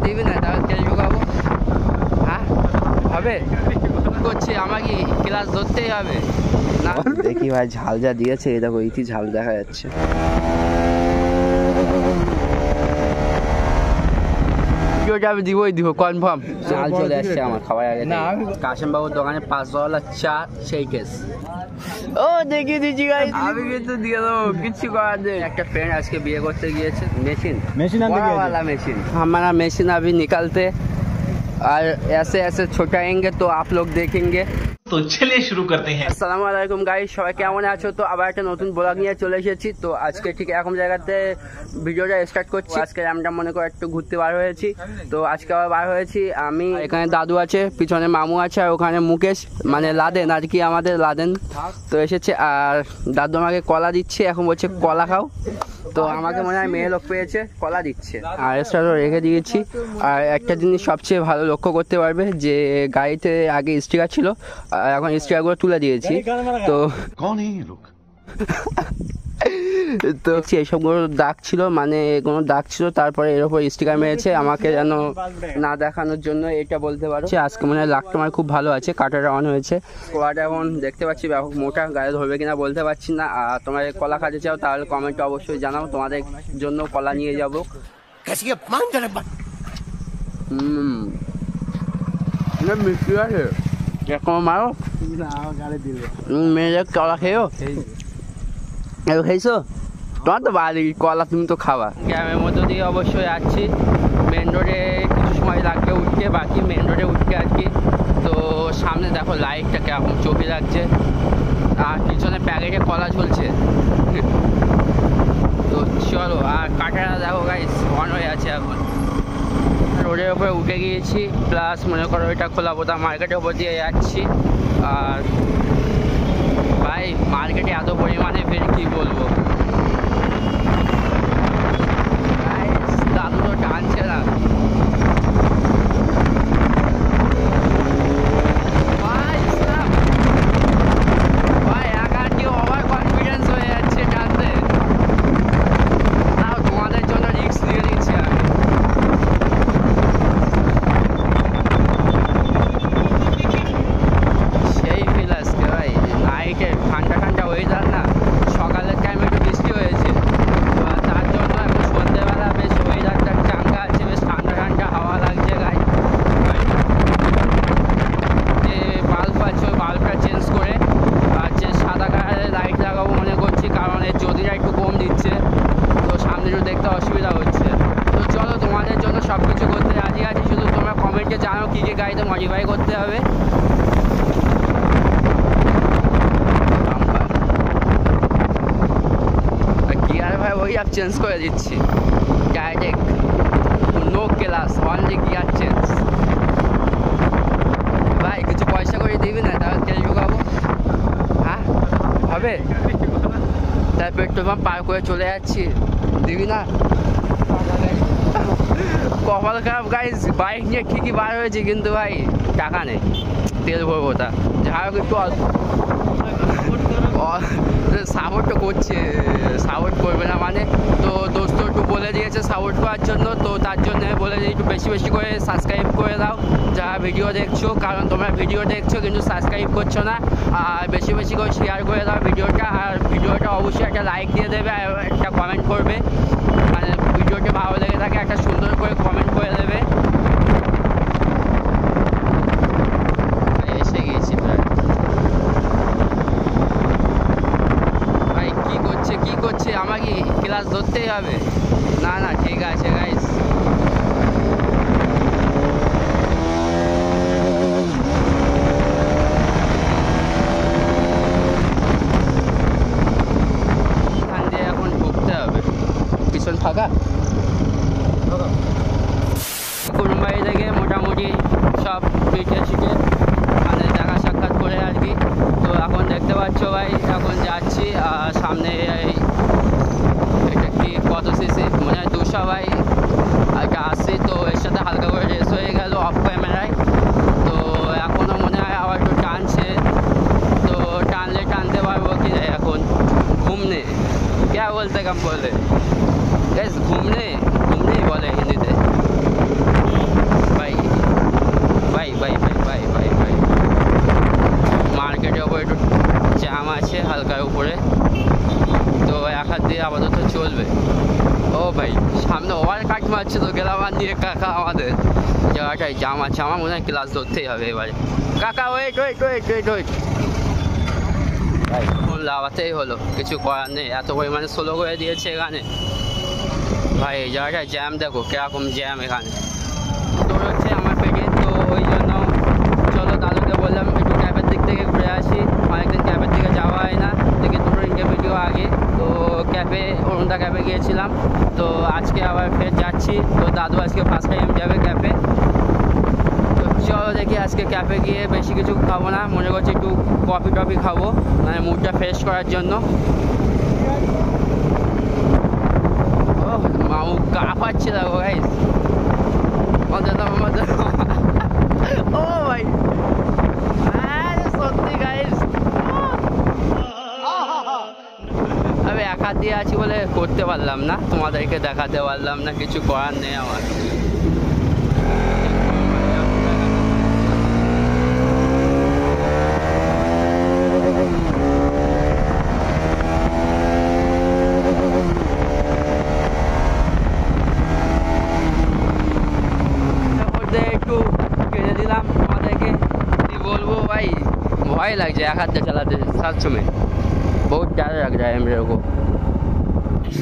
দিবি না তাহলে তেল ঢুকাবো। হ্যাঁ হবে করছি, আমাকে ক্লাস ধরতেই হবে না। দেখি ভাই ঝাল যা দিয়েছে, এই দেখো ইতি ঝাল দেখা যাচ্ছে। আমি দিবই দিব কনফার্ম। ঝাল চলে আসছে আমার খাবার আগে। কাশেম বাবুর দোকানে 500 চা সেই কেস। ও দেখিয়ে দিচ্ছি গাইস, আমি কিন্তু দিয়ে দেবো, কিচ্ছু করার নেই। একটা फ्रेंड আজকে বিয়ে করতে গিয়েছে, मशीन वाला मशीन हमारा मशीन अभी निकलते और ऐसे ऐसे छुटाएंगे तो आप लोग देखेंगे। তো চলে শুরু করতে हैं। আসসালামু আলাইকুম গাইস, সবাই কেমন আছো? তো আবার একটা নতুন ব্লগ নিয়ে চলে এসেছি। তো আজকে ঠিক এরকম জায়গাতে ভিডিওটা স্টার্ট করছি। আজকে আমরা মনে করে একটু ঘুরতে বার হয়েছি। তো আজকে আবার বার হয়েছি আমি, এখানে দাদু আছে, পিছনে মামু আছে, আর ওখানে মুকেশ মানে লাদেন আর কি, আমাদের লাদেন তো এসেছে। আর দাদু আমাকে কলা দিচ্ছে, এখন বলছে কলা খাও। তো আমাকে মনে হয় মেয়ে লোক পেয়েছে, কলা দিচ্ছে। আর এক্সট্রা রেখে দিয়েছি। আর একটা জিনিস সবচেয়ে ভালো লক্ষ্য করতে পারবে যে গাড়িতে আগে স্টিকার ছিল, আর এখন স্টিকারগুলো তুলে দিয়েছি। তো कौन है ये लोग? তো এইসবগুলো দাগ ছিল, মানে কোনো দাগ ছিল, তারপরে এর উপর স্টিকার মেরেছে আমাকে যেন না দেখানোর জন্য, এটা বলতে পারো। আজকে মনে হয় লাকটা আমার খুব ভালো আছে, কাটাটা অন হয়েছে। কলাটা এখন দেখতে পাচ্ছি ব্যাপক মোটা, গায়ে ধরবে কিনা বলতে পারছি না। আর তোমরা কলা খাতে চাও তাহলে কমেন্টে অবশ্যই জানাও, তোমাদের জন্য কলা নিয়ে যাবো। মিষ্টি আছে এখন মারো, মেয়েদের কলা খেয়েও খেয়েছো? তোমার তো বাড়ি কলা, তুমি তো খাওয়া। গ্রামের মধ্য দিয়ে অবশ্যই আসছি, মেন রোডে কিছু সময় লাগবে উঠতে, বাকি মেন রোডে উঠতে আর কি। তো সামনে দেখো লাইটটা কেমন চোখে লাগছে, আর পিছনে প্যাকেটে কলা ঝুলছে। তো চলো, আর কাঁটাটা দেখো গাইস অন হয়ে আছে এখন। রোডের উপরে উঠে গিয়েছি, প্লাস মনে করো এটা খোলাপোতা মার্কেটের উপর দিয়ে যাচ্ছি। আর ভাই মার্কেটে এত পরিমাণে ভিড় কি বলবো, দাদু তো টানছে না। ভাই একা কি ওভার কনফিডেন্স হয়ে যাচ্ছে টানতে, তাও তোমাদের জন্য রিস্ক দিয়ে দিচ্ছি আমি। সেই ফিল আসছে ভাই, নাইটে ঠান্ডা ঠান্ডা ওয়েদার না, সকালের টাইমে একটু বৃষ্টি হয়েছে, তার জন্য এখন সন্ধ্যেবেলা বেশ ওয়েদারটা চাঙ্গা আছে, বেশ ঠান্ডা ঠান্ডা হাওয়া লাগছে গায়ে। যে বাল্ব আছে ওই বাল্বটা চেঞ্জ করে আর যে সাদা কালারের লাইট লাগাবো মনে করছি, কারণ এর জ্যোতিটা একটু কম দিচ্ছে, তো সামনে একটু দেখতে অসুবিধা হচ্ছে। তো চলো, তোমাদের জন্য সব কিছু করতে রাজি আছি, শুধু তোমরা কমেন্টে জানো কী কী গাড়িতে মডিফাই করতে হবে। গিয়ার ভাই ওই আপ চেঞ্জ করে দিচ্ছি, direct no class, only gear change. ভাই কিছু পয়সা করে দিবি না তাহলে তেল ঢুকাবো। হ্যাঁ হবে, তার পেট্রোল পাম্প পার করে চলে যাচ্ছি, দিবি না? কপাল খারাপ গাইস, বাইক নিয়ে ঠিকই বার হয়েছে কিন্তু ভাই টাকা নেই, তেল ভরবো তা যাই হোক একটু সাপোর্ট তো করছে, সাপোর্ট করবে না মানে, তো দোস্ত একটু বলে দিয়েছে সাপোর্ট করার জন্য, তো তার জন্য বলে দিই একটু বেশি বেশি করে সাবস্ক্রাইব করে দাও যারা ভিডিও দেখছো, কারণ তোমরা ভিডিও দেখছো কিন্তু সাবস্ক্রাইব করছো না। আর বেশি বেশি করে শেয়ার করে দাও ভিডিওটা, আর ভিডিওটা অবশ্যই একটা লাইক দিয়ে দেবে, আর একটা কমেন্ট করবে, মানে ভিডিওটা ভালো লেগে থাকে একটা সুন্দর করে কমেন্ট করে দেবে। এসে গিয়েছি ভাই, কি করছে আমাকে ক্লাস ধরতেই হবে না? না ঠিক আছে গাইস, এখান দিয়ে এখন ঢুকতে হবে। পিছন ফাঁকা, মারছে তো গেলাম দিয়ে কাকা আমাদের জায়গাটায় জাম আছে, আমার মনে হয় ক্লাস ধরতেই হবে এবারে। কাকা wait wait wait wait wait, ভাই ফোন লাগাতেই হলো, কিছু করার নেই, এত পরিমাণে স্লো করে দিয়েছে এখানে ভাই। এই জায়গাটায় জ্যাম দেখো কিরকম জ্যাম এখানে, তোর হচ্ছে আমার পেটে, তো ওই জন্য চলো দাদুকে বললাম একটু ক্যাবের দিক থেকে ঘুরে আসি, অনেকদিন ক্যাবের দিকে যাওয়া হয় না, দেখে দুটো ইন্টারভিউ আগে তো ক্যাবে অরুণদা ক্যাবে গিয়েছিলাম, তো আজকে আবার ফের যাচ্ছি, তো দাদু আজকে ফার্স্ট টাইম যাবে ক্যাবে। তো চলো দেখি আজকে ক্যাফে গিয়ে বেশি কিছু খাবো না, মনে করছি একটু কফি টফি খাবো, মানে মুডটা ফ্রেশ করার জন্য। ও মামু গা পাচ্ছে দেখো গাইস, ও ভাই সত্যি গাইস, আমি এক হাত দিয়ে আছি বলে করতে পারলাম না, তোমাদেরকে দেখাতে পারলাম না, কিছু করার নেই আমার। একটু কেটে দিলাম আমাদেরকে, কি বলবো ভাই, ভয় লাগছে এক হাত দিয়ে চালাতে সাত সময়, বহুত ডর লাগ যায় মেরে কো।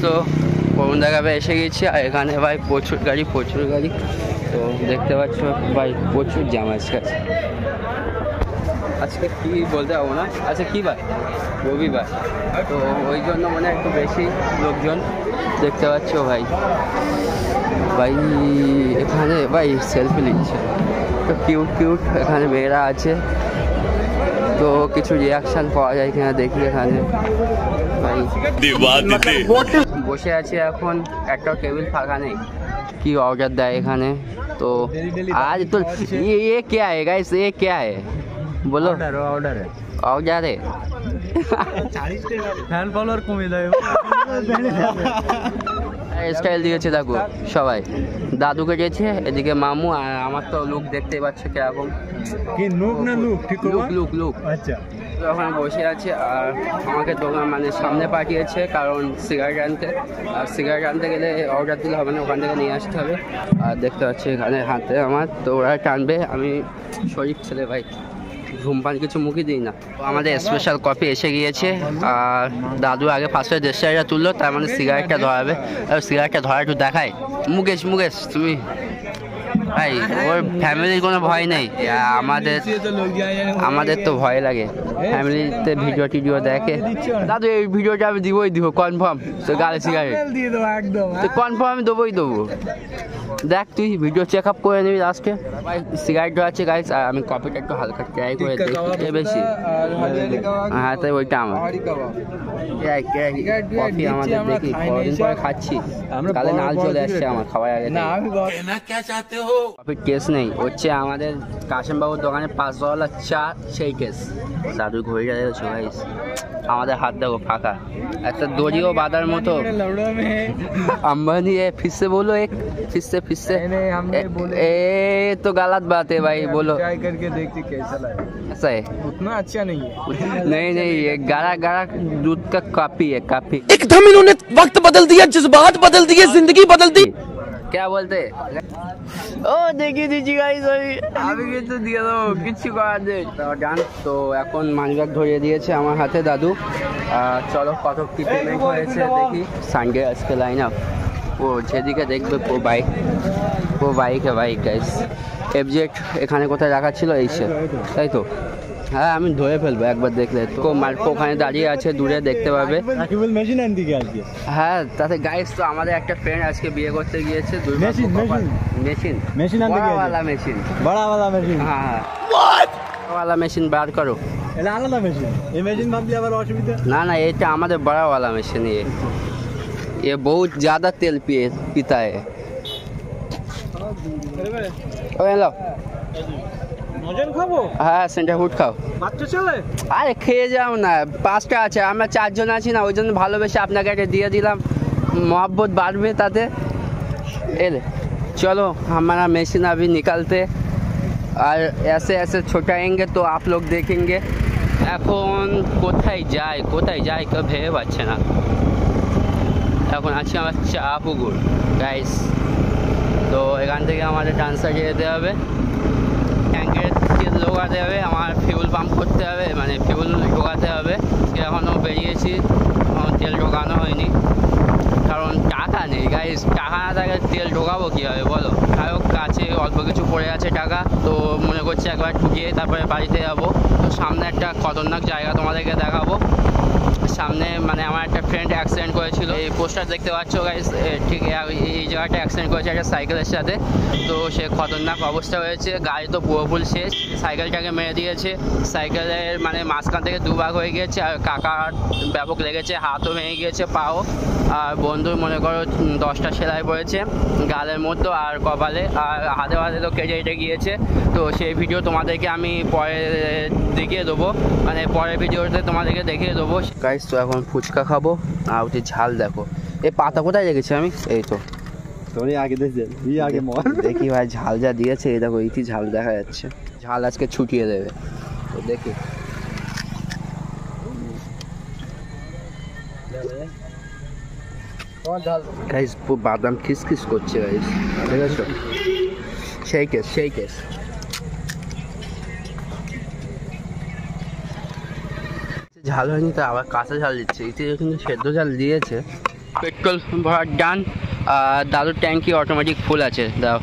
তো করুণদা ক্যাবে এসে গেছি, আর এখানে ভাই প্রচুর গাড়ি তো দেখতে পাচ্ছ ভাই প্রচুর জ্যাম আজকে। আজকে কি বলতে পারবো না, আচ্ছা কী বার, রবিবার, তো ওই জন্য মানে একটু বেশি লোকজন দেখতে পাচ্ছ ভাই। ভাই এখানে ভাই সেলফি নিচ্ছে, তো কিউট কিউট এখানে মেয়েরা আছে, তো কিছু রিয়াকশান পাওয়া যায় কিনা দেখি এখানে। ভাই বসে আছি এখন, একটা টেবিল ফাঁকা নেই, কি অর্ডার দেয় এখানে। তো আজ তো ये क्या है गाइस, ये क्या है बोलो, ऑर्डर है फैन फॉलोअर কমে যায়, স্টাইল দিয়েছে দেখো সবাই, দাদুকে গেছে এদিকে মামু, আর আমার তো লুক দেখতেই পাচ্ছ কিরকম, কি লুক না লুক ঠিক লুক আচ্ছা। তো ওখানে বসে আছে, আর আমাকে দোকান মানে সামনে পাঠিয়েছে কারণ সিগারেট আনতে, আর সিগারেট আনতে গেলে অর্ডার দিলে হবে না, ওখান থেকে নিয়ে আসতে হবে। আর দেখতে পাচ্ছি এখানে হাতে আমার, তো ওরা টানবে, আমি শরীফ ছেলে ভাই, ধূমপান কিছু মুখই দিই না। আমাদের স্পেশাল কফি এসে গিয়েছে, আর দাদু আগে ফার্স্টে 1.5 টাকা তুললো, তার মানে সিগারেটটা ধরাবে, আর সিগারেটটা ধরা একটু দেখায়। মুকেশ তুমি ভাই, ওর ফ্যামিলির কোনো ভয় নেই, আমাদের তো ভয় লাগে, ফ্যামিলিতে ভিডিও টিডিও দেখে। দাদু এই ভিডিওটা আমি দিব কনফার্ম, তো গালে সিগারেট তো কনফার্ম আমি দেবো। দেখ তুই ভিডিও চেক আপ করে নিবি লাস্টে। ভাই সিগারেট আছে গাইস, আর আমি কফিটা একটু হালকা ট্রাই করে দেখি, বেশি হ্যাঁ তাই ওইটা আমার কফি আমাদের দেখি কদিন পরে খাচ্ছি, কালে নাল চলে আসছে আমার খাওয়ার আগে। কফির কেস নেই, হচ্ছে আমাদের কাশিমবাবুর দোকানে 5 চা, সেই কেস। দাদু ঘড়িটা দেখেছো গাইস, আমাদের হাত দেখো ফাঁকা, একটা দড়িও বাঁধার মতো। अंबानी है, फिर से बोलो एक, फिर से ए तो गलत बात है भाई, बोलो ट्राई करके देखते कैसा लगा। ऐसा है, उतना अच्छा नहीं है। नहीं ये गाढ़ा दूध का काफी है, काफी। एकदम इन्होंने वक्त बदल दिया, जज्बात बदल दिए, जिंदगी बदल दी। क्या बोलते ও দেখিয়ে দিচ্ছি গাইস, আমি কিন্তু দিয়ে দেবো, কিচ্ছু করার নেই। ডান, তো এখন মানিব্যাগ ধরিয়ে দিয়েছে আমার হাতে দাদু। চলো কত কি পেমেন্ট হয়েছে দেখি। সানডে আজকে লাইন আপ, ও যেদিকে দেখবে ও বাইক গাইস। এফজেড এখানে কোথায় রাখা ছিল, এই সে, তাই তো? হ্যাঁ আমি ধরে ফেলবো একবার দেখলে তো। মার্কো ওখানে দাঁড়িয়ে আছে, দূরে দেখতে পাবে। হ্যাঁ তাতে গাইস, তো আমাদের একটা ফ্রেন্ড আজকে বিয়ে করতে গিয়েছে, মেশিন হ্যাঁ বড়াওয়ালা মেশিন বার করো। না এটা আমাদের বড়াওয়ালা মেশিন, ये बहुत ज्यादा तेल पीता है। হ্যাঁ সেন্টার ফুড খাও, আরে খেয়ে যাও না, 5টা আছে, আমরা 4 জন আছি না, ওই জন্য ভালোবেসে আপনাকে একটা দিয়ে দিলাম, मोहब्बत বাড়বে তাতে। এলে चलो हमारा मशीन अभी निकलते, और ऐसे छोटाएंगे तो आप लोग देखेंगे। এখন কোথায় যাই কেউ ভেবে পাচ্ছে না। এখন আছি আমার চা পুকুর গাইস। তো এখান থেকে আমাদের ট্রান্সফার যেতে হবে, ট্যাঙ্কের তেল ঢোকাতে হবে, আমার ফিউল পাম্প করতে হবে, মানে ফিউল ঢোকাতে হবে। এখনও বেরিয়েছি, তেল ঢোকানো হয়নি কারণ টাকা নেই গাইস। টাকা না থাকলে তেল ঢোকাবো কীভাবে বলো? যাই হোক, কাছে অল্প কিছু পড়ে আছে টাকা, তো মনে করছি একবার ঠুকিয়ে তারপরে বাড়িতে যাবো। তো সামনে একটা খতরনাক জায়গা তোমাদেরকে দেখাবো। সামনে মানে আমার একটা ফ্রেন্ড অ্যাক্সিডেন্ট করেছিল, এই পোস্টার দেখতে পাচ্ছ গাইস, ঠিক এই জায়গাটা অ্যাক্সিডেন্ট করেছে একটা সাইকেলের সাথে। তো সে খতরনাক অবস্থা হয়েছে, গাড়ি তো পুরোপুরি শেষ, সাইকেলটাকে মেরে দিয়েছে, সাইকেলের মানে মাঝখান থেকে দুভাগ হয়ে গিয়েছে, আর কাকার ব্যাপক লেগেছে, হাতও ভেঙে গিয়েছে, পাও। আর বন্ধুর মনে করো 10টা সেলাই পড়েছে গালের মধ্যে আর কপালে, আর হাতে হাতে তো কেটে গিয়েছে। তো সেই ভিডিও তোমাদেরকে আমি পরে দেখিয়ে দেবো, মানে পরের ভিডিওতে তোমাদেরকে দেখিয়ে দেবো গাইস। তো এখন ফুচকা খাবো, আর হচ্ছে ঝাল দেখো, এই পাতা কোথায় রেখেছি আমি, এই তো थोड़ी आगे दे दे ये आगे मोड़ দেখি ভাই, ঝাল যা দিয়েছে এই দেখো, এইটি ঝাল দেখা যাচ্ছে, ঝাল আজকে ছুটিয়ে দেবে। তো দেখি গাইস, বাদাম খিসখিস করছে গাইস, ঠিক আছে? সেই কেস ঝাল হয়নি, তো আবার কাঁচা ঝাল দিচ্ছে, এতে কিন্তু সেদ্ধ ঝাল দিয়েছে। পেট্রোল ভরার ডান, আর দাদুর ট্যাঙ্কি অটোমেটিক ফুল আছে, দাও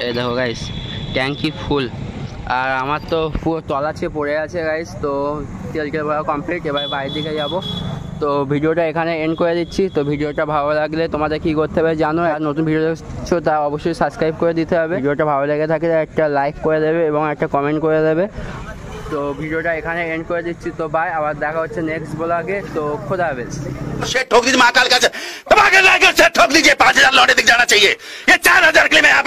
এই দেখো গাইস, ট্যাঙ্কি ফুল। আর আমার তো পুরো তলাছে পড়ে আছে গাইস। তো তেল ভরা কমপ্লিট, এবার বাইরের দিকে যাবো। তো ভিডিওটা এখানে এন্ড করে দিচ্ছি। তো ভিডিওটা ভালো লাগলে তোমাদের কী করতে হবে জানো, আর নতুন ভিডিও দেখছো তা অবশ্যই সাবস্ক্রাইব করে দিতে হবে। ভিডিওটা ভালো লেগে থাকলে একটা লাইক করে দেবে এবং একটা কমেন্ট করে দেবে। তো ভিডিওটা এখানে এন্ড করে দিচ্ছি। তো বাই, আবার দেখা হচ্ছে নেক্সট ব্লগে। তো খোদা হাফেজ। ठोक दीजिए महाकाल का ठोक दीजिए 5,000 लौटे दिख जाना चाहिए। ये 4,000 के लिए मैं यहाँ पे